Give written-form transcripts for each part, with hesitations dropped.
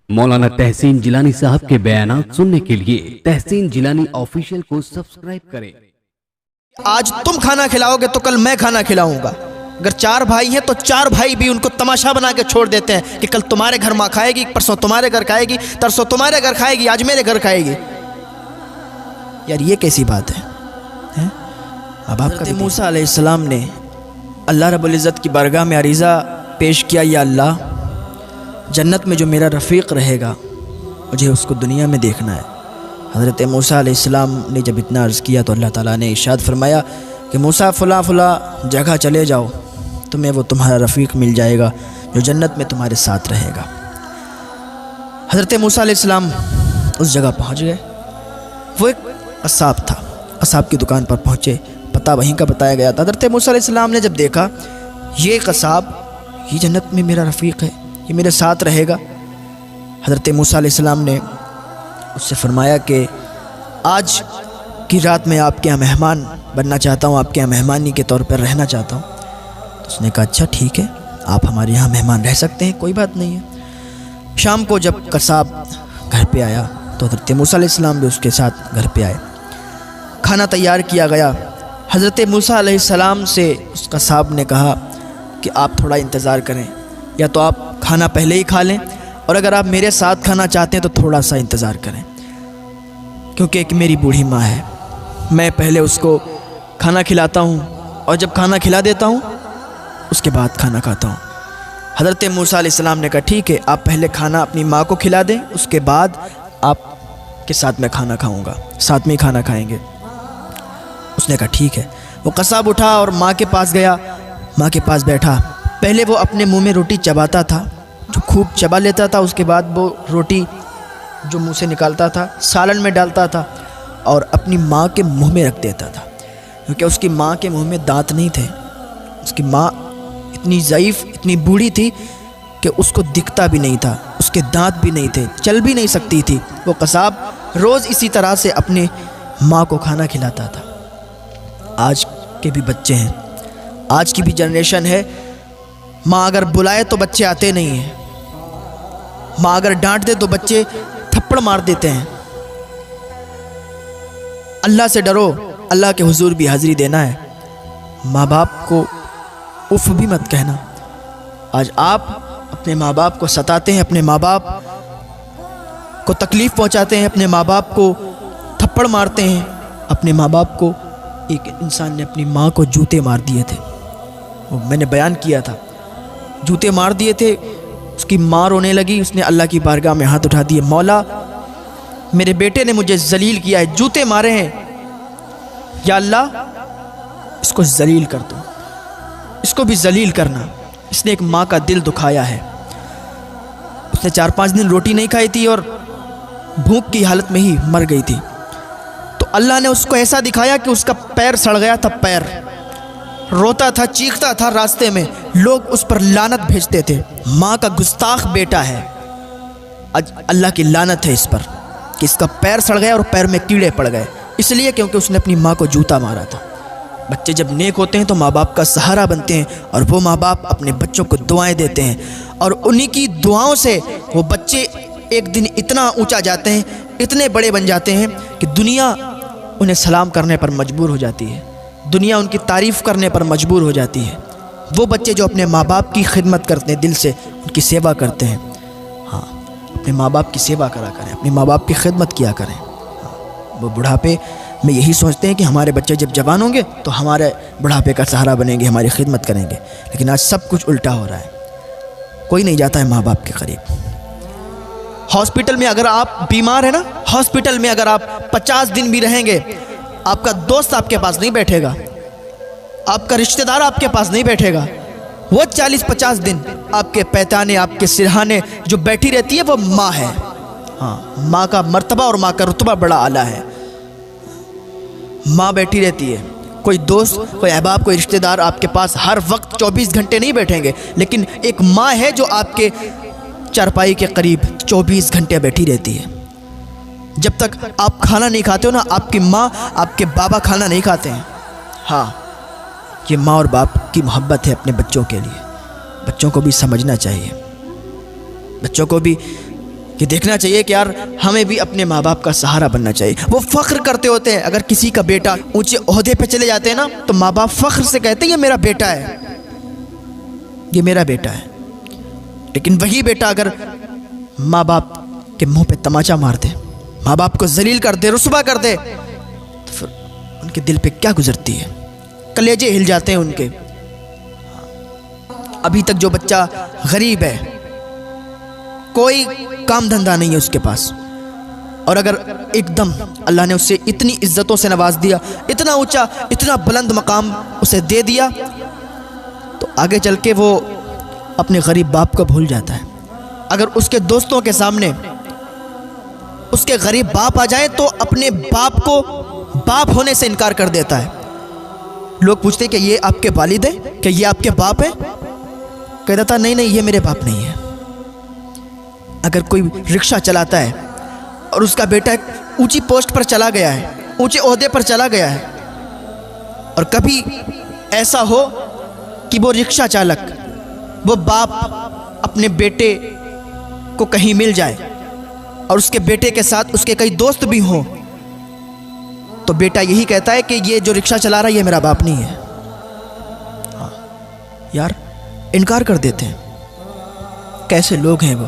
मौलाना तहसीन जिलानी साहब के बयानात सुनने के लिए तहसीन जिलानी ऑफिशियल को सब्सक्राइब करें। आज तुम खाना खिलाओगे तो कल मैं खाना खिलाऊंगा। अगर 4 भाई हैं तो 4 भाई भी उनको तमाशा बना के छोड़ देते हैं कि कल तुम्हारे घर माँ खाएगी, परसों तुम्हारे घर खाएगी, तरसों तुम्हारे घर खाएगी, आज मेरे घर खाएगी। यार ये कैसी बात है? अब आपका मूसा अलैहिस्सलाम ने अल्लाह रब्बुल इज़्ज़त की बारगाह में अरीज़ा पेश किया, या अल्लाह, जन्नत में जो मेरा रफ़ीक रहेगा मुझे उसको दुनिया में देखना है। हज़रत मूसा अलैहिस्सलाम ने जब इतना अर्ज़ किया तो अल्लाह ताला ने इरशाद फरमाया कि मूसा फ़ला जगह चले जाओ, तुम्हें वो तुम्हारा रफ़ीक मिल जाएगा जो जन्नत में तुम्हारे साथ रहेगा। हज़रत मूसा अलैहिस्सलाम उस जगह पहुँच गए। वो एक कसाब था, कसाब की दुकान पर पहुँचे, पता वहीं का बताया गया था। हज़रत मूसा अलैहिस्सलाम ने जब देखा ये कसाब, ये जन्नत में मेरा रफ़ीक है, ये मेरे साथ रहेगा। हज़रत मूसा अलैहिस्सलाम ने उससे फरमाया कि आज की रात मैं आपके यहाँ मेहमान बनना चाहता हूँ, आपके यहाँ मेहमानी के तौर पर रहना चाहता हूँ। तो उसने कहा अच्छा ठीक है, आप हमारे यहाँ मेहमान रह सकते हैं, कोई बात नहीं है। शाम को जब कसाब घर पे आया तो हज़रत मूसा अलैहिस्सलाम भी उसके साथ घर पे आए। खाना तैयार किया गया। हज़रत मूसा अलैहिस्सलाम से उस कसाब ने कहा कि आप थोड़ा इंतज़ार करें, या तो आप खाना पहले ही खा लें, और अगर आप मेरे साथ खाना चाहते हैं तो थोड़ा सा इंतज़ार करें, क्योंकि एक मेरी बूढ़ी माँ है, मैं पहले उसको खाना खिलाता हूँ और जब खाना खिला देता हूँ उसके बाद खाना खाता हूँ। हज़रत मूसा अलैहिस्सलाम ने कहा ठीक है, आप पहले खाना अपनी माँ को खिला दें, उसके बाद आपके साथ मैं खाना खाऊँगा, साथ में ही खाना खाएँगे। उसने कहा ठीक है। वो कसाब उठा और माँ के पास गया, माँ के पास बैठा। पहले वो अपने मुंह में रोटी चबाता था, जो खूब चबा लेता था, उसके बाद वो रोटी जो मुंह से निकालता था सालन में डालता था और अपनी माँ के मुंह में रख देता था, क्योंकि उसकी माँ के मुंह में दांत नहीं थे। उसकी माँ इतनी ज़ईफ़, इतनी बूढ़ी थी कि उसको दिखता भी नहीं था, उसके दांत भी नहीं थे, चल भी नहीं सकती थी। वो कसाब रोज़ इसी तरह से अपने माँ को खाना खिलाता था। आज के भी बच्चे हैं, आज की भी जनरेशन है, माँ अगर बुलाए तो बच्चे आते नहीं हैं, माँ अगर डांट दे तो बच्चे थप्पड़ मार देते हैं। अल्लाह से डरो, अल्लाह के हुजूर भी हाज़िरी देना है। माँ बाप को उफ भी मत कहना। आज आप अपने माँ बाप को सताते हैं, अपने माँ बाप को तकलीफ़ पहुँचाते हैं, अपने माँ बाप को थप्पड़ मारते हैं। अपने माँ बाप को, एक इंसान ने अपनी माँ को जूते मार दिए थे, वो मैंने बयान किया था, जूते मार दिए थे। उसकी माँ रोने लगी, उसने अल्लाह की बारगाह में हाथ उठा दिए, मौला मेरे बेटे ने मुझे जलील किया है, जूते मारे हैं, या अल्लाह इसको जलील कर दो, इसको भी जलील करना। इसने एक माँ का दिल दुखाया है। उसने 4-5 दिन रोटी नहीं खाई थी और भूख की हालत में ही मर गई थी। तो अल्लाह ने उसको ऐसा दिखाया कि उसका पैर सड़ गया था, पैर रोता था, चीखता था, रास्ते में लोग उस पर लानत भेजते थे, माँ का गुस्ताख बेटा है। आज अल्लाह की लानत है इस पर कि इसका पैर सड़ गया और पैर में कीड़े पड़ गए, इसलिए क्योंकि उसने अपनी माँ को जूता मारा था। बच्चे जब नेक होते हैं तो माँ बाप का सहारा बनते हैं, और वो माँ बाप अपने बच्चों को दुआएं देते हैं, और उन्हीं की दुआओं से वो बच्चे एक दिन इतना ऊंचा जाते हैं, इतने बड़े बन जाते हैं कि दुनिया उन्हें सलाम करने पर मजबूर हो जाती है, दुनिया उनकी तारीफ़ करने पर मजबूर हो जाती है। वो बच्चे जो अपने माँ बाप की खिदमत करते हैं, दिल से उनकी सेवा करते हैं, हाँ, अपने माँ बाप की सेवा करा करें, अपने माँ बाप की खिदमत किया करें। हाँ, वो बुढ़ापे में यही सोचते हैं कि हमारे बच्चे जब जवान होंगे तो हमारे बुढ़ापे का सहारा बनेंगे, हमारी खिदमत करेंगे। लेकिन आज सब कुछ उल्टा हो रहा है, कोई नहीं जाता है माँ बाप के करीब। हॉस्पिटल में अगर आप बीमार हैं ना, हॉस्पिटल में अगर आप 50 दिन भी रहेंगे, आपका दोस्त आपके पास नहीं बैठेगा, आपका रिश्तेदार आपके पास नहीं बैठेगा। वो 40-50 दिन आपके पैताने, आपके सिरहाने जो बैठी रहती है वो माँ है। हाँ, माँ का मर्तबा और माँ का रुतबा बड़ा आला है। माँ बैठी रहती है, कोई दोस्त, कोई अहबाब, कोई रिश्तेदार आपके पास हर वक्त 24 घंटे नहीं बैठेंगे, लेकिन एक माँ है जो आपके चारपाई के करीब 24 घंटे बैठी रहती है। जब तक आप खाना नहीं खाते हो ना, आपकी माँ, आपके बाबा खाना नहीं खाते हैं। हाँ, ये माँ और बाप की मोहब्बत है अपने बच्चों के लिए। बच्चों को भी समझना चाहिए, बच्चों को भी کہ دیکھنا چاہیے کہ یار ہمیں بھی اپنے ماں باپ کا سہارا بننا چاہیے۔ وہ فخر کرتے ہوتے ہیں، اگر کسی کا بیٹا اونچے عہدے پہ چلے جاتے ہیں نا تو ماں باپ فخر سے کہتے ہیں یہ میرا بیٹا ہے، یہ میرا بیٹا ہے۔ لیکن وہی بیٹا اگر ماں باپ کے منہ پہ تماچا مار دے، ماں باپ کو ذلیل کر دے، رسوا کر دے، تو پھر ان کے دل پہ کیا گزرتی ہے، کلیجے ہل جاتے ہیں ان کے۔ ابھی تک جو بچہ غریب ہے، کوئی کام دھندہ نہیں ہے اس کے پاس، اور اگر ایک دم اللہ نے اسے اتنی عزتوں سے نواز دیا، اتنا اونچا اتنا بلند مقام اسے دے دیا، تو آگے چل کے وہ اپنے غریب باپ کو بھول جاتا ہے۔ اگر اس کے دوستوں کے سامنے اس کے غریب باپ آ جائے تو اپنے باپ کو باپ ہونے سے انکار کر دیتا ہے۔ لوگ پوچھتے کہ یہ آپ کے والد ہیں، کہ یہ آپ کے باپ ہیں؟ کہتا تھا نہیں یہ میرے باپ نہیں ہے۔ اگر کوئی رکشہ چلاتا ہے اور اس کا بیٹا ایک اونچی پوسٹ پر چلا گیا ہے، اونچے عہدے پر چلا گیا ہے، اور کبھی ایسا ہو کہ وہ رکشہ چالک، وہ باپ اپنے بیٹے کو کہیں مل جائے اور اس کے بیٹے کے ساتھ اس کے کئی دوست بھی ہوں، تو بیٹا یہی کہتا ہے کہ یہ جو رکشہ چلا رہا ہے یہ میرا باپ نہیں ہے۔ یار انکار کر دیتے ہیں۔ کیسے لوگ ہیں وہ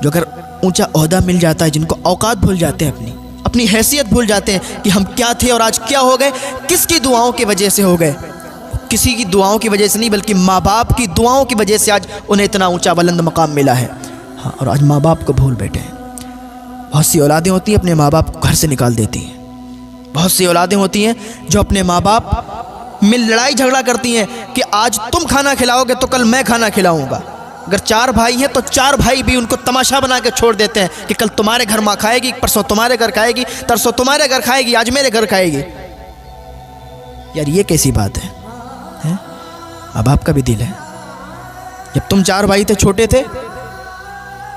جو اگر اونچا عہدہ مل جاتا ہے، جن کو اوقات بھول جاتے ہیں، اپنی حیثیت بھول جاتے ہیں کہ ہم کیا تھے اور آج کیا ہو گئے، کس کی دعاؤں کی وجہ سے ہو گئے۔ کسی کی دعاؤں کی وجہ سے نہیں، بلکہ ماں باپ کی دعاؤں کی وجہ سے آج انہیں اتنا اونچا بلند مقام ملا ہے۔ اور آج ماں باپ کو بھول بیٹھے ہیں۔ بہت سی اولادیں ہوتی ہیں اپنے ماں باپ کو گھر سے نکال دیتی ہیں۔ بہت سی اولادیں ہوتی ہیں جو اپنے ماں باپ میں لڑائی جھگڑا کرتی ہیں کہ آج تم کھانا کھلاؤ گے تو کل میں کھانا کھلاؤں گا۔ اگر 4 بھائی ہیں تو 4 بھائی بھی ان کو تماشا بنا کے چھوڑ دیتے ہیں کہ کل تمہارے گھر ماں کھائے گی، پرسوں تمہارے گھر کھائے گی، ترسوں تمہارے گھر کھائے گی، آج میرے گھر کھائے گی۔ یار یہ کیسی بات ہے؟ ماں باپ کا بھی دل ہے۔ جب تم 4 بھائی تھے، چھوٹے تھے،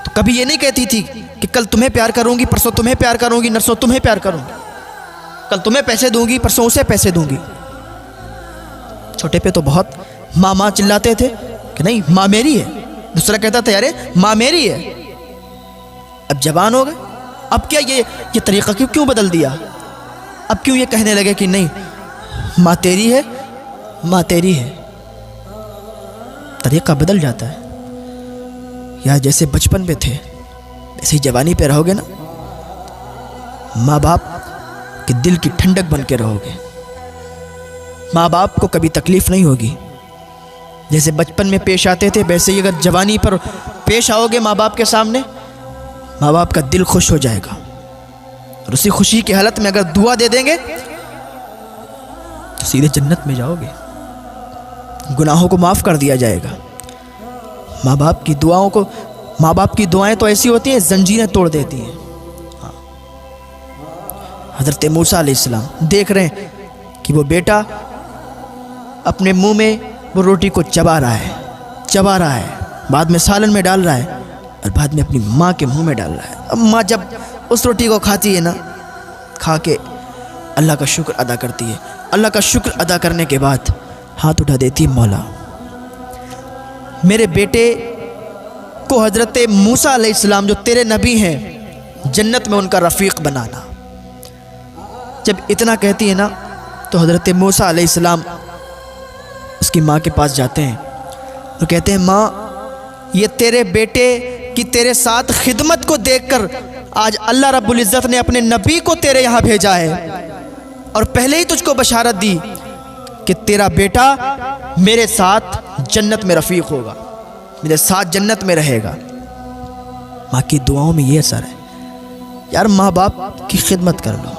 تو کبھی یہ نہیں کہتی تھی کہ کل تمہیں پیار کروں گی، پرسوں تمہیں پیار کروں گی، نرسوں تمہیں پیار کروں گی، کل تمہیں پیسے دوں گی، پرسوں اسے پیسے دوں گی۔ چھوٹے پہ تو بہت ماں چلاتے تھے کہ نہیں ماں میری ہے، دوسرا کہتا تھا ارے ماں میری ہے۔ اب جوان ہو گئے، اب کیا یہ طریقہ کیوں بدل دیا؟ اب کیوں یہ کہنے لگے کہ نہیں ماں تیری ہے، ماں تیری ہے؟ طریقہ بدل جاتا ہے۔ یا جیسے بچپن میں تھے ایسے ہی جوانی پہ رہو گے نا، ماں باپ کے دل کی ٹھنڈک بن کے رہو گے، ماں باپ کو کبھی تکلیف نہیں ہوگی۔ جیسے بچپن میں پیش آتے تھے ویسے ہی اگر جوانی پر پیش آؤ گے ماں باپ کے سامنے، ماں باپ کا دل خوش ہو جائے گا، اور اسی خوشی کی حالت میں اگر دعا دے دیں گے تو سیدھے جنت میں جاؤ گے، گناہوں کو معاف کر دیا جائے گا۔ ماں باپ کی دعائیں تو ایسی ہوتی ہیں زنجیریں توڑ دیتی ہیں۔ حضرت موسیٰ علیہ السلام دیکھ رہے ہیں کہ وہ بیٹا اپنے منہ میں وہ روٹی کو چبا رہا ہے، بعد میں سالن میں ڈال رہا ہے، اور بعد میں اپنی ماں کے منہ میں ڈال رہا ہے۔ اب ماں جب اس روٹی کو کھاتی ہے نا، کھا کے اللہ کا شکر ادا کرتی ہے، اللہ کا شکر ادا کرنے کے بعد ہاتھ اٹھا دیتی ہے، مولا میرے بیٹے کو حضرت موسیٰ علیہ السلام جو تیرے نبی ہیں جنت میں ان کا رفیق بنانا۔ جب اتنا کہتی ہے نا تو حضرت موسیٰ علیہ السلام اس کی ماں کے پاس جاتے ہیں اور کہتے ہیں ماں یہ تیرے بیٹے کی تیرے ساتھ خدمت کو دیکھ کر آج اللہ رب العزت نے اپنے نبی کو تیرے یہاں بھیجا ہے، اور پہلے ہی تجھ کو بشارت دی کہ تیرا بیٹا میرے ساتھ جنت میں رفیق ہوگا، میرے ساتھ جنت میں رہے گا۔ ماں کی دعاؤں میں یہ اثر ہے۔ یار ماں باپ کی خدمت کر لو۔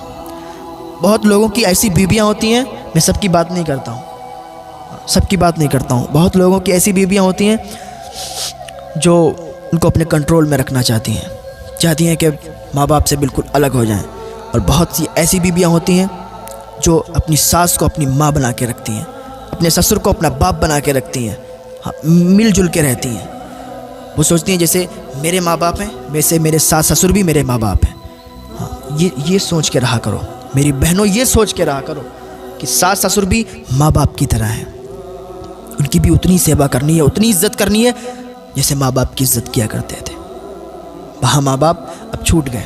بہت لوگوں کی ایسی بیویاں ہوتی ہیں، میں سب کی بات نہیں کرتا ہوں، بہت لوگوں کی ایسی بیویاں ہوتی ہیں جو ان کو اپنے کنٹرول میں رکھنا چاہتی ہیں کہ ماں باپ سے بالکل الگ ہو جائیں، اور بہت سی ایسی بیویاں ہوتی ہیں جو اپنی ساس کو اپنی ماں بنا کے رکھتی ہیں، اپنے سسر کو اپنا باپ بنا کے رکھتی ہیں، مل جل کے رہتی ہیں۔ وہ سوچتی ہیں جیسے میرے ماں باپ ہیں ویسے میرے ساس سسر بھی میرے ماں باپ ہیں۔ یہ سوچ کے رہا کرو میری بہنوں، یہ سوچ کے رہا کرو کہ ساس سسر بھی ماں باپ کی طرح ہیں، ان کی بھی اتنی سیوا کرنی ہے، اتنی عزت کرنی ہے جیسے ماں باپ کی عزت کیا کرتے تھے۔ वहाँ माँ बाप अब छूट गए,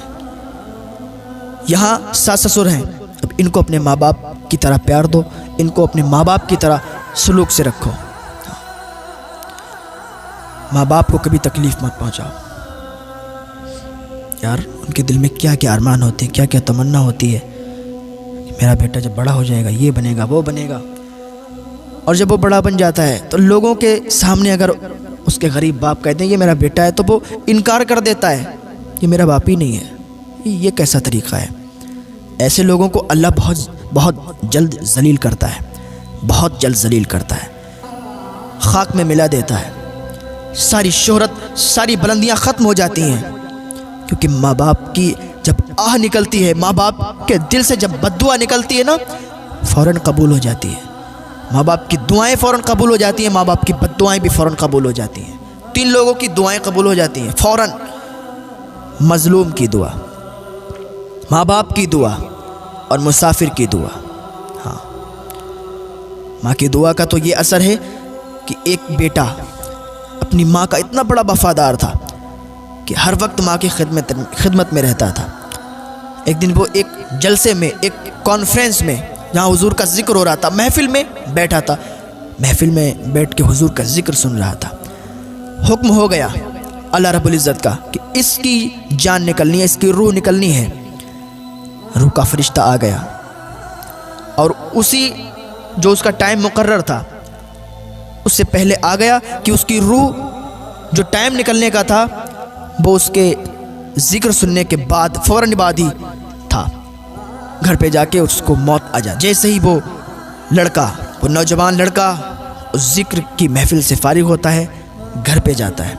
यहाँ सास ससुर हैं, अब इनको अपने माँ बाप की तरह प्यार दो, इनको अपने माँ बाप की तरह सलूक से रखो। माँ बाप को कभी तकलीफ़ मत पहुँचाओ। यार उनके दिल में क्या क्या अरमान होते हैं, क्या क्या तमन्ना होती है कि मेरा बेटा जब बड़ा हो जाएगा ये बनेगा वो बनेगा। और जब वो बड़ा बन जाता है तो लोगों के सामने अगर उसके गरीब बाप कहते हैं ये मेरा बेटा है, तो वो इनकार कर देता है, ये मेरा बाप ही नहीं है। ये कैसा तरीक़ा है? ऐसे लोगों को अल्लाह बहुत जल्द जलील करता है, बहुत जल्द जलील करता है, खाक में मिला देता है। सारी शोहरत, सारी बुलंदियाँ ख़त्म हो जाती हैं, क्योंकि माँ बाप की जब आह निकलती है, माँ बाप के दिल से जब बद्दुआ निकलती है ना, फ़ौरन कबूल हो जाती है। माँ बाप की दुआएं फ़ौरन कबूल हो जाती हैं, माँ बाप की बद्दुआएं भी फ़ौरन कबूल हो जाती हैं। 3 लोगों की दुआएं कबूल हो जाती हैं फ़ौरन। मज़लूम की दुआ, माँ बाप की दुआ और मुसाफिर की दुआ। हाँ, माँ की दुआ का तो ये असर है कि एक बेटा अपनी माँ का इतना बड़ा वफ़ादार था कि हर वक्त माँ की खिदमत में रहता था। एक दिन वो एक जलसे में, एक कॉन्फ्रेंस में जहाँ हुजूर का ज़िक्र हो रहा था, महफ़िल में बैठा था, महफ़िल में बैठ के हुजूर का ज़िक्र सुन रहा था। हुक्म हो गया अल्लाह रब्बुल इज़्ज़त का कि इसकी जान निकलनी है, इसकी रूह निकलनी है। रूह का फरिश्ता आ गया और उसी जो उसका टाइम मुकर्रर था उससे पहले आ गया कि उसकी रूह जो टाइम निकलने का था वो उसके ज़िक्र सुनने के बाद फ़ौरन बाद ही था। घर पे जाके उसको मौत आ जा। जैसे ही वो लड़का, वो नौजवान लड़का उस ज़िक्र की महफ़िल से फारिग होता है, घर पे जाता है।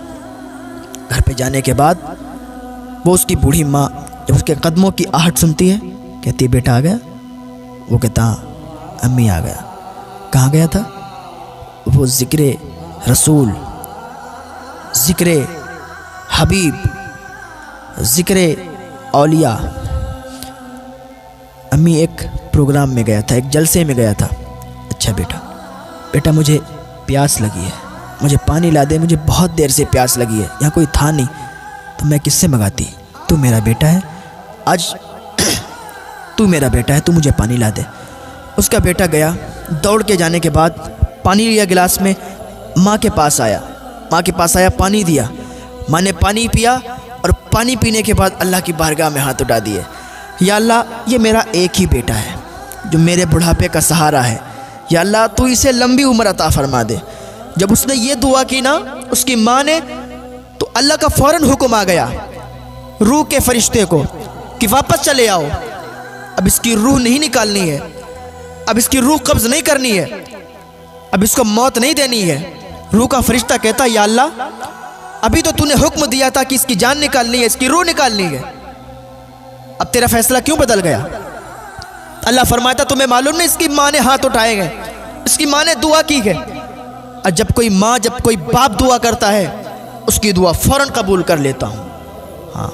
घर पे जाने के बाद वो उसकी बूढ़ी माँ जब उसके कदमों की आहट सुनती है, कहती है बेटा आ गया? वो कहता अम्मी आ गया। कहाँ गया था? वो ज़िक्र रसूल, ज़िक्र हबीब, ज़िक्र औलिया। अम्मी एक प्रोग्राम में गया था, एक जलसे में गया था। अच्छा बेटा मुझे प्यास लगी है, मुझे पानी ला दे, मुझे बहुत देर से प्यास लगी है, यहाँ कोई था नहीं तो मैं किससे मंगाती? तू मेरा बेटा है, आज तू मेरा बेटा है, तू मुझे पानी ला दे। उसका बेटा गया, दौड़ के जाने के बाद पानी लिया गिलास में, माँ के पास आया, पानी दिया। माँ ने पानी पिया और पानी पीने के बाद अल्लाह की बारगाह में हाथ उठा दिए, या अल्लाह ये मेरा एक ही बेटा है जो मेरे बुढ़ापे का सहारा है, या अल्लाह तू इसे लंबी उम्र अता फरमा दे। जब उसने ये दुआ की ना उसकी माँ ने, तो अल्लाह का फ़ौरन हुक्म आ गया रूह के फरिश्ते को कि वापस चले आओ, अब इसकी रूह नहीं निकालनी है, अब इसकी रूह कब्ज़ नहीं करनी है, अब इसको मौत नहीं देनी है। रूह का फरिश्ता कहता या अल्लाह अभी तो तूने हुक्म दिया था कि इसकी जान निकालनी है, इसकी रूह निकालनी है, अब तेरा फैसला क्यों बदल गया? अल्लाह फरमाता तुम्हें मालूम नहीं इसकी माँ ने हाथ उठाए गए, इसकी माँ ने दुआ की है। और जब कोई माँ, जब कोई बाप दुआ करता है उसकी दुआ फ़ौरन कबूल कर लेता हूँ। हाँ,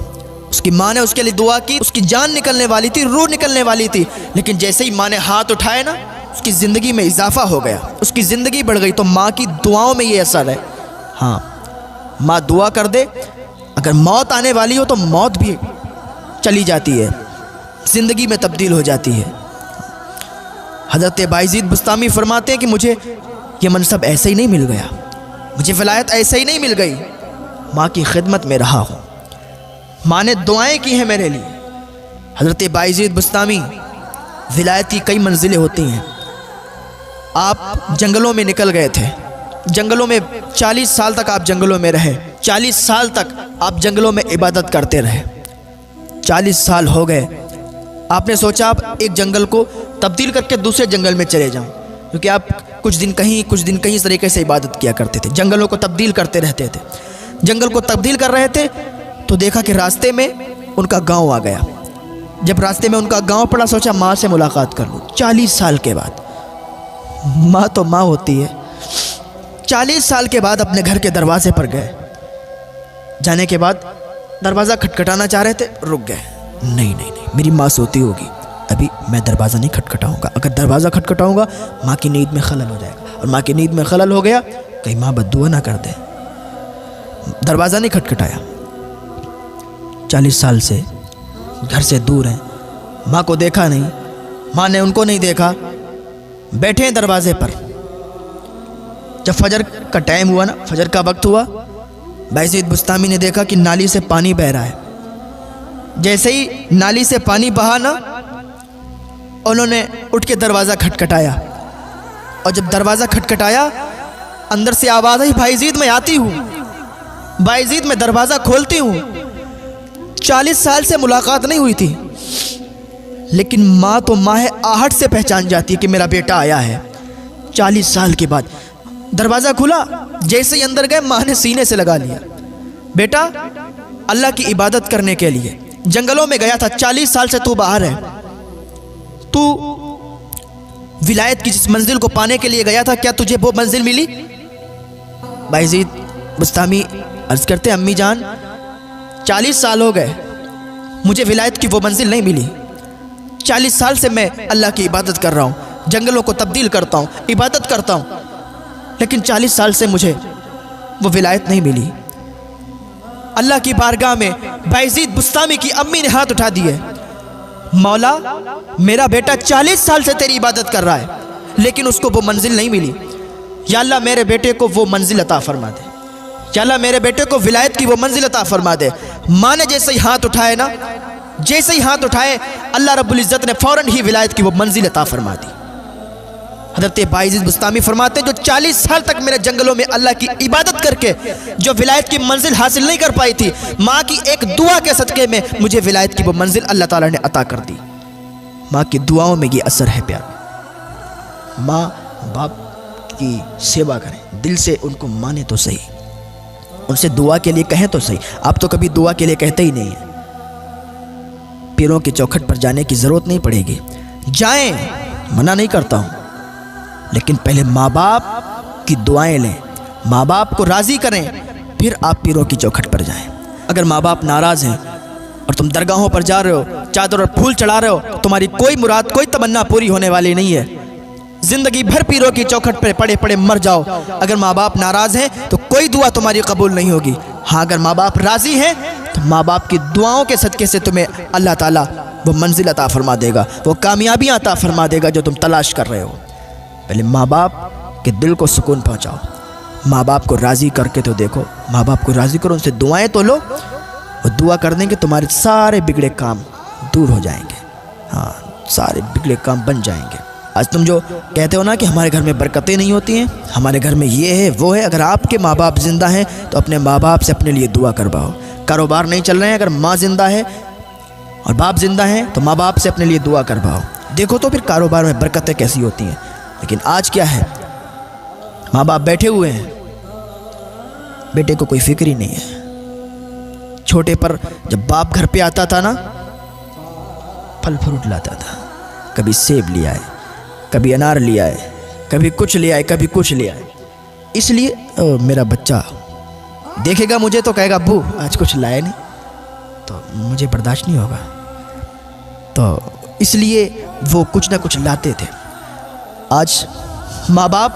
उसकी माँ ने उसके लिए दुआ की, उसकी जान निकलने वाली थी, रूह निकलने वाली थी, लेकिन जैसे ही माँ ने हाथ उठाए ना उसकी ज़िंदगी में इजाफा हो गया, उसकी ज़िंदगी बढ़ गई। तो माँ की दुआओं में ये असर है। हाँ, माँ दुआ कर दे, अगर मौत आने वाली हो तो मौत भी चली जाती है, ज़िंदगी में तब्दील हो जाती है। हज़रत बायज़ीद बुस्तामी फरमाते हैं कि मुझे ये मनसब ऐसे ही नहीं मिल गया, मुझे विलायत ऐसे ही नहीं मिल गई, माँ की खिदमत में रहा हूँ, माँ ने दुआएं की हैं मेरे लिए। हज़रत बायज़ीद बुस्तामी, विलायत की कई मंजिलें होती हैं। आप जंगलों में निकल गए थे, जंगलों में 40 साल तक आप जंगलों में रहे, 40 साल तक आप जंगलों में इबादत करते रहे। 40 साल हो गए, आपने सोचा आप एक जंगल को तब्दील करके दूसरे जंगल में चले जाऊं, क्योंकि आप कुछ दिन कहीं इस तरीके से इबादत किया करते थे, जंगलों को तब्दील करते रहते थे। जंगल को तब्दील कर रहे थे तो देखा कि रास्ते में उनका गांव आ गया। जब रास्ते में उनका गांव पड़ा, सोचा माँ से मुलाकात कर लूँ। 40 साल के बाद, माँ तो माँ होती है, 40 साल के बाद अपने घर के दरवाजे पर गए। जाने के बाद दरवाज़ा खटखटाना चाह रहे थे, रुक गए। नहीं, मेरी माँ सोती होगी, अभी मैं दरवाज़ा नहीं खटखटाऊँगा, अगर दरवाज़ा खटखटाऊँगा माँ की नींद में खलल हो जाएगा, और माँ की नींद में खलल हो गया कहीं माँ बद्दुआ ना कर दे। दरवाज़ा नहीं खटखटाया। 40 साल से घर से दूर हैं, माँ को देखा नहीं, माँ ने उनको नहीं देखा, बैठे हैं दरवाजे पर। जब फजर का टाइम हुआ ना, फजर का वक्त हुआ, बायज़ीद बुस्तामी ने देखा कि नाली से पानी बह रहा है। जैसे ही नाली से पानी बहा ना, उन्होंने उठ के दरवाज़ा खटखटाया, और जब दरवाज़ा खटखटाया अंदर से आवाज़ आई, बायज़ीद मैं आती हूँ। बायज़ीद मैं दरवाज़ा खोलती हूँ। 40 साल से मुलाकात नहीं हुई थी, लेकिन माँ तो माँ है, आहट से पहचान जाती है कि मेरा बेटा आया है। 40 साल के बाद दरवाज़ा खुला, जैसे ही अंदर गए माँ ने सीने से लगा लिया, बेटा अल्लाह की इबादत करने के लिए जंगलों में गया था, 40 साल से तू बाहर है, तू विलायत की जिस मंजिल को पाने के लिए गया था, क्या तुझे वो मंजिल मिली? बायज़ीद बुस्तामी अर्ज़ करते, अम्मी जान 40 साल हो गए, मुझे विलायत की वो मंजिल नहीं मिली। 40 साल से मैं अल्लाह की इबादत कर रहा हूँ, जंगलों को तब्दील करता हूँ, इबादत करता हूँ, लेकिन 40 साल से मुझे वो विलायत नहीं मिली। अल्लाह की बारगाह में बायज़ीद बुस्तामी की अम्मी ने हाथ उठा दिए, मौला मेरा बेटा 40 साल से तेरी इबादत कर रहा है, लेकिन उसको वो मंजिल नहीं मिली। या अल्लाह मेरे बेटे को वो मंजिल अता फरमा दे, या अल्लाह मेरे बेटे को विलायत की वो मंजिल अता फरमा दे। माँ ने जैसे ही हाथ उठाए ना, जैसे ही हाथ उठाए, अल्लाह रब्बुल इज़्ज़त ने फ़ौरन ही विलायत की वो मंजिल अता फरमा दी। हज़रत बायज़ीद बुस्तामी फरमाते, जो 40 साल तक मेरे जंगलों में अल्लाह की इबादत करके जो विलायत की मंजिल हासिल नहीं कर पाई थी, माँ की एक दुआ के सदक़े में मुझे विलायत की वो मंजिल अल्लाह ताला ने अता कर दी। माँ की दुआओं में ये असर है प्यार। माँ बाप की सेवा करें, दिल से उनको माने तो सही, उनसे दुआ के लिए कहें तो सही। आप तो कभी दुआ के लिए कहते ही नहीं हैं। पीरों की चौखट पर जाने की ज़रूरत नहीं पड़ेगी, जाएं, मना नहीं करता हूँ, लेकिन पहले माँ बाप की दुआएं लें, माँ बाप को राज़ी करें, फिर आप पीरों की चौखट पर जाएं। अगर माँ बाप नाराज़ हैं और तुम दरगाहों पर जा रहे हो, चादर और फूल चढ़ा रहे हो, तुम्हारी कोई मुराद, कोई तमन्ना पूरी होने वाली नहीं है। ज़िंदगी भर पीरों की चौखट पर पड़े पड़े मर जाओ। अगर माँ बाप नाराज़ हैं तो कोई दुआ तुम्हारी कबूल नहीं होगी। हाँ, अगर माँ बाप राज़ी हैं तो माँ बाप की दुआओं के सदक़े से तुम्हें अल्लाह ताला वो मंजिल अता फरमा देगा, वो कामयाबियाँ अता फरमा देगा जो तुम तलाश कर रहे हो। पहले माँ बाप के दिल को सुकून पहुँचाओ, माँ बाप को राज़ी करके तो देखो, माँ बाप को राज़ी करो, उनसे दुआएं तो लो, वो दुआ कर देंगे, तुम्हारे सारे बिगड़े काम दूर हो जाएंगे। हाँ, सारे बिगड़े काम बन जाएंगे। आज तुम जो कहते हो ना कि हमारे घर में बरकतें नहीं होती हैं, हमारे घर में ये है वो है, अगर आपके माँ बाप ज़िंदा हैं तो अपने माँ बाप से अपने लिए दुआ करवाओ। कारोबार नहीं चल रहे हैं, अगर माँ ज़िंदा है और बाप ज़िंदा हैं तो माँ बाप से अपने लिए दुआ करवाओ, देखो तो फिर कारोबार में बरकतें कैसी होती हैं। लेकिन आज क्या है, माँ बाप बैठे हुए हैं, बेटे को कोई फिक्र ही नहीं है। छोटे पर जब बाप घर पे आता था ना, फल फ्रूट लाता था, कभी सेब लिया है, कभी अनार लिया है, कभी कुछ ले आए, कभी कुछ ले आए। इसलिए मेरा बच्चा देखेगा मुझे तो कहेगा अब्बू आज कुछ लाया नहीं, तो मुझे बर्दाश्त नहीं होगा, तो इसलिए वो कुछ ना कुछ लाते थे। आज माँ बाप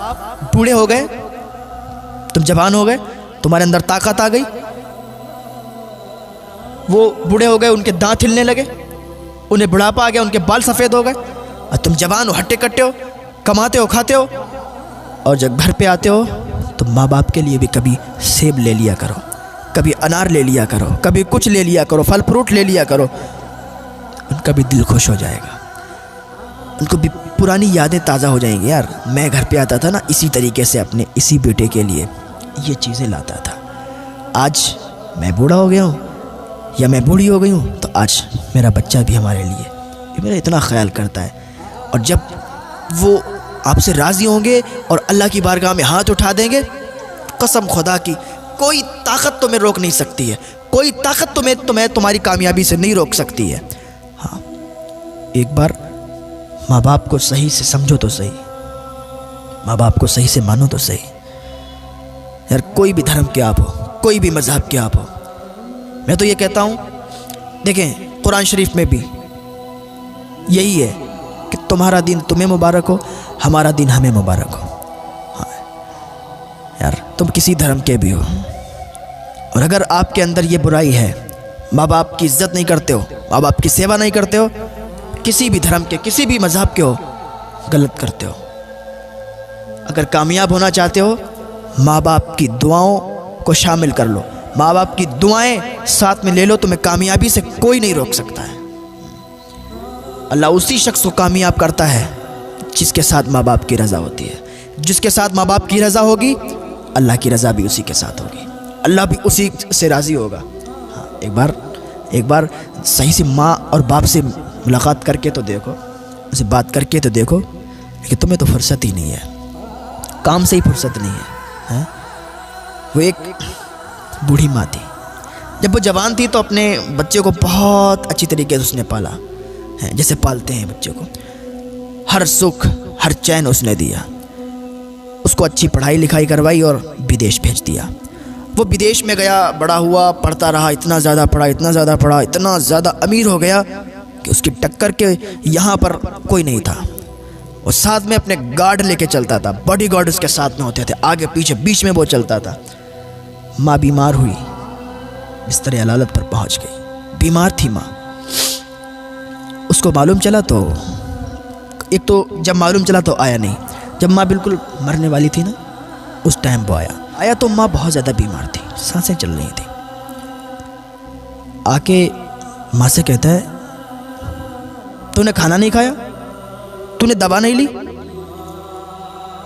बूढ़े हो गए, तुम जवान हो गए, तुम्हारे अंदर ताकत आ गई, वो बूढ़े हो गए, उनके दांत हिलने लगे, उन्हें बुढ़ापा आ गया, उनके बाल सफ़ेद हो गए, और तुम जवान हो, हट्टे कट्टे हो, कमाते हो, खाते हो, और जब घर पे आते हो तो माँ बाप के लिए भी कभी सेब ले लिया करो, कभी अनार ले लिया करो, कभी कुछ ले लिया करो, फल फ्रूट ले लिया करो, उनका भी दिल खुश हो जाएगा, उनको भी पुरानी यादें ताज़ा हो जाएंगी। यार मैं घर पे आता था ना, इसी तरीके से अपने इसी बेटे के लिए ये चीज़ें लाता था, आज मैं बूढ़ा हो गया हूँ या मैं बूढ़ी हो गई हूँ, तो आज मेरा बच्चा भी हमारे लिए ये मेरा इतना ख्याल करता है। और जब वो आपसे राज़ी होंगे और अल्लाह की बारगाह में हाथ उठा देंगे, कसम खुदा की कोई ताकत तुम्हें रोक नहीं सकती है, कोई ताकत तुम्हें तुम्हारी कामयाबी से नहीं रोक सकती है। हाँ, एक बार माँ बाप को सही से समझो तो सही, माँ बाप को सही से मानो तो सही। यार कोई भी धर्म के आप हो, कोई भी मज़हब के आप हो, मैं तो ये कहता हूँ, देखें कुरान शरीफ में भी यही है कि तुम्हारा दिन तुम्हें मुबारक हो, हमारा दिन हमें मुबारक हो। हाँ यार, तुम किसी धर्म के भी हो, और अगर आपके अंदर ये बुराई है, माँ बाप की इज्जत नहीं करते हो, माँ बाप की सेवा नहीं करते हो, किसी भी धर्म के किसी भी मजहब के हो, गलत करते हो। अगर कामयाब होना चाहते हो, माँ बाप की दुआओं को शामिल कर लो, माँ बाप की दुआएं साथ में ले लो, तुम्हें कामयाबी से कोई नहीं रोक सकता है। अल्लाह उसी शख्स को कामयाब करता है जिसके साथ माँ बाप की रज़ा होती है। जिसके साथ माँ बाप की रज़ा होगी, अल्लाह की रज़ा भी उसी के साथ होगी, अल्लाह भी उसी से राज़ी होगा। हाँ, एक बार सही से माँ और बाप से मुलाकात करके तो देखो, उनसे बात करके तो देखो, लेकिन तुम्हें तो फुर्सत ही नहीं है, काम से ही फुर्सत नहीं है। वो एक बूढ़ी माँ थी, जब वो जवान थी तो अपने बच्चे को बहुत अच्छी तरीके से उसने पाला है, जैसे पालते हैं बच्चे को। हर सुख हर चैन उसने दिया, उसको अच्छी पढ़ाई लिखाई करवाई और विदेश भेज दिया। वो विदेश में गया, बड़ा हुआ, पढ़ता रहा, इतना ज़्यादा पढ़ा, इतना ज़्यादा पढ़ा, इतना ज़्यादा अमीर हो गया कि उसकी टक्कर के यहाँ पर कोई नहीं था। वो साथ में अपने गार्ड लेके चलता था, बॉडी गार्ड उसके साथ में होते थे, आगे पीछे बीच में वो चलता था। माँ बीमार हुई, बिस्तर अलालत पर पहुँच गई, बीमार थी माँ। उसको मालूम चला तो एक तो जब मालूम चला तो आया नहीं, जब माँ बिल्कुल मरने वाली थी ना, उस टाइम वो आया तो माँ बहुत ज़्यादा बीमार थी, सांसें चल रही थी। आके माँ से कहता है, तूने खाना नहीं खाया, तूने दवा नहीं ली,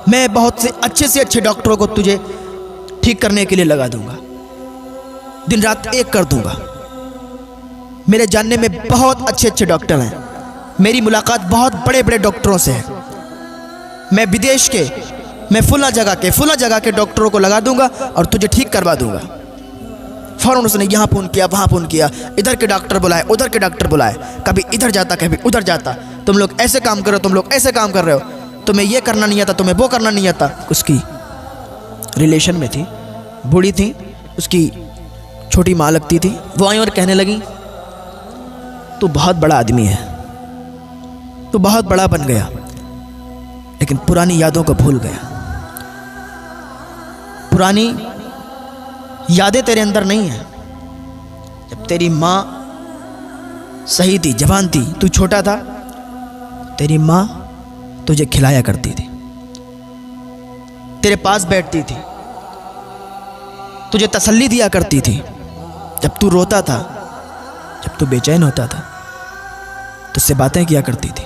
मैं बहुत से अच्छे डॉक्टरों को तुझे ठीक करने के लिए लगा दूंगा, दिन रात एक कर दूंगा। मेरे जानने में बहुत अच्छे डॉक्टर हैं, मेरी मुलाकात बहुत बड़े बड़े डॉक्टरों से है, मैं विदेश के, मैं फुला जगह के डॉक्टरों को लगा दूंगा और तुझे ठीक करवा दूंगा। फ़ौरन उसने यहाँ फ़ोन किया, वहाँ फ़ोन किया, इधर के डॉक्टर बुलाए, उधर के डॉक्टर बुलाए, कभी इधर जाता कभी उधर जाता। तुम लोग ऐसे काम कर रहे हो, तुम लोग ऐसे काम कर रहे हो, तुम्हें ये करना नहीं आता, तुम्हें वो करना नहीं आता। उसकी रिलेशन में थी, बूढ़ी थी, उसकी छोटी माँ लगती थी। वो आई और कहने लगी, तू बहुत बड़ा आदमी है, तू बहुत बड़ा बन गया, लेकिन पुरानी यादों को भूल गया। पुरानी यादें तेरे अंदर नहीं है। जब तेरी माँ सही थी, जवान थी, तू छोटा था, तेरी माँ तुझे खिलाया करती थी, तेरे पास बैठती थी, तुझे तसल्ली दिया करती थी। जब तू रोता था, जब तू बेचैन होता था, तुझसे बातें किया करती थी।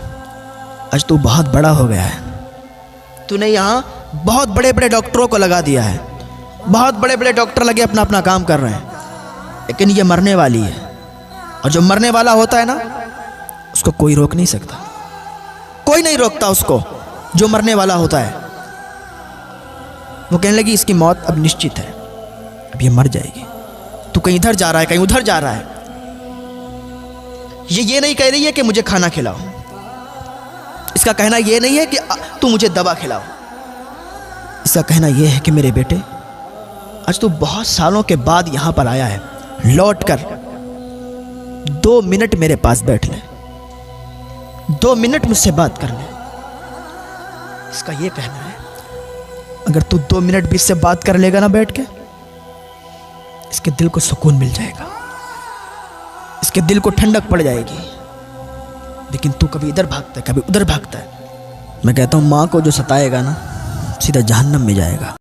आज तू बहुत बड़ा हो गया है, तूने यहाँ बहुत बड़े बड़े डॉक्टरों को लगा दिया है, बहुत बड़े बड़े डॉक्टर लगे अपना अपना काम कर रहे हैं, लेकिन ये मरने वाली है, और जो मरने वाला होता है ना, उसको कोई रोक नहीं सकता, कोई नहीं रोकता उसको जो मरने वाला होता है। वो कहने लगी, इसकी मौत अब निश्चित है, अब ये मर जाएगी। तू कहीं इधर जा रहा है, कहीं उधर जा रहा है, ये नहीं कह रही है कि मुझे खाना खिलाओ, इसका कहना ये नहीं है कि तू मुझे दवा खिलाओ, इसका कहना ये है कि मेरे बेटे, आज तू बहुत सालों के बाद यहाँ पर आया है, लौट कर 2 मिनट मेरे पास बैठ ले, 2 मिनट मुझसे बात कर ले। इसका ये कहना है, अगर तू 2 मिनट भी इससे बात कर लेगा ना बैठ के, इसके दिल को सुकून मिल जाएगा, इसके दिल को ठंडक पड़ जाएगी। लेकिन तू कभी इधर भागता है, कभी उधर भागता है। मैं कहता हूँ, माँ को जो सताएगा ना, सीधा जहन्नम में जाएगा।